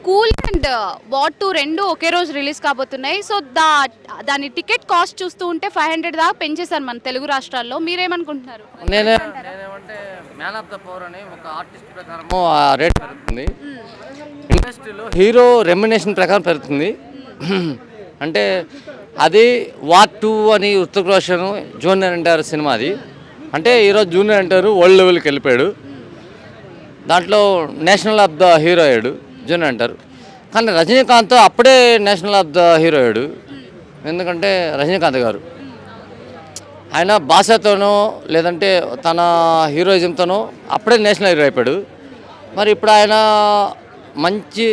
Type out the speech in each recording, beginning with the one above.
Cool and what 2 రెండు ఒకే రోజు release కాబోతున్నాయి. సో దాని టికెట్ కాస్ట్ చూస్తూ ఉంటే 500 దాకా పెంచేశారు మన తెలుగు రాష్ట్రాల్లో. మీరేమనుకుంటున్నారు? నేనేమంటే మ్యాన్ ఆఫ్ ద పవర్ అని ఒక ఆర్టిస్ట్ ప్రకారం ఆ రేట్ పెరుగుతుంది. ఇండస్ట్రీలో హీరో రెమ్యునేషన్ ప్రకారం పెరుగుతుంది. అంటే అది వార్ 2 అని హృతిక్ రోషన్ జూనియర్ ఎన్టీఆర్ సినిమా అది. అంటే ఈరోజు జూనియర్ ఎన్టీఆర్ వరల్డ్ లెవెల్కి వెళ్ళిపోయాడు. దాంట్లో నేషనల్ ఆఫ్ ద హీరో అయ్యాడు జూనియర్ ఎన్టీఆర్. కానీ రజనీకాంత్ అప్పుడే నేషనల్ ఆఫ్ ద హీరో అయ్యాడు. ఎందుకంటే రజనీకాంత్ గారు ఆయన భాషతోనో లేదంటే తన హీరోయిజంతోనో అప్పుడే నేషనల్ హీరో అయిపోయాడు. మరి ఇప్పుడు ఆయన మంచి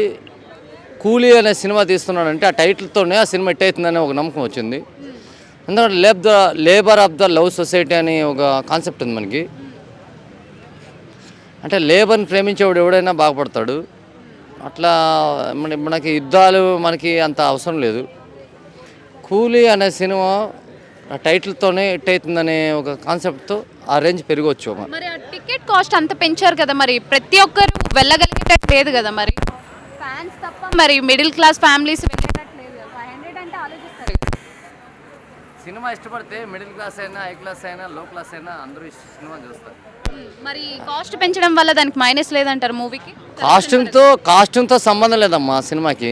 కూలీ అనే సినిమా తీస్తున్నాడంటే ఆ టైటిల్తోనే ఆ సినిమా హిట్ అవుతుందనే ఒక నమ్మకం వచ్చింది. ఎందుకంటే labour of the love society అని ఒక కాన్సెప్ట్ ఉంది మనకి. అంటే లేబర్ని ప్రేమించేవాడు ఎవడైనా బాగుపడతాడు. అట్లా మనకి యుద్ధాలు మనకి అంత అవసరం లేదు. కూలీ అనే సినిమా ఆ టైటిల్తోనే హిట్ అవుతుందనే ఒక కాన్సెప్ట్తో ఆ రేంజ్ పెరగవచ్చు. మరి ఆ టికెట్ కాస్ట్ అంత పెంచారు కదా, మరి ప్రతి ఒక్కరు వెళ్ళగలిగేటట్టు లేదు కదా, మరి ఫ్యాన్స్ తప్ప మరి మిడిల్ క్లాస్ ఫ్యామిలీస్ వెళ్ళేటట్టు లేదు కదా. 500 అంటే ఆలోచిస్తారు కదా. సినిమా ఇష్టపడితే మిడిల్ క్లాస్ అయినా హై క్లాస్ అయినా లో క్లాస్ అయినా అందరూ ఈ సినిమా చూస్తారు. మరి కాస్ట్ పెంచడం వల్ల దానికి మైనస్ లేదంటారు మూవీకి? కాస్ట్యూమ్తో సంబంధం లేదమ్మా సినిమాకి.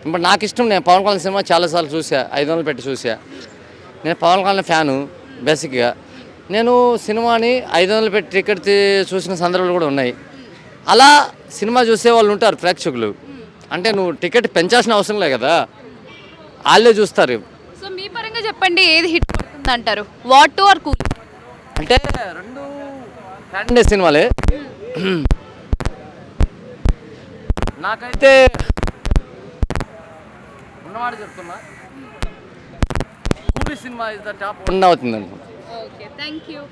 ఇప్పుడు నాకు ఇష్టం, నేను పవన్ కళ్యాణ్ సినిమా చాలాసార్లు చూసా, 500 పెట్టి చూసా. నేను పవన్ కళ్యాణ్ ఫ్యాను బేసిక్గా. నేను సినిమాని 500 పెట్టి టికెట్ చూసిన సందర్భాలు కూడా ఉన్నాయి. అలా సినిమా చూసే వాళ్ళు ఉంటారు ప్రేక్షకులు. అంటే నువ్వు టికెట్ పెంచాల్సిన అవసరం లేదు కదా, వాళ్ళే చూస్తారు. సో మీ పరంగా చెప్పండి, ఏది హిట్ పడుతుంది అంటారు, వాట్ 2 ఆర్ కూల్? అంటే రెండు ఫ్యాన్ డే సినిమాలే. నాకైతే ఉన్నమాట చెప్తున్నా, కూలీ సినిమా ఇస్ ద టాప్ 1 అవుతుంది అనుకుంటా. Okay, thank you.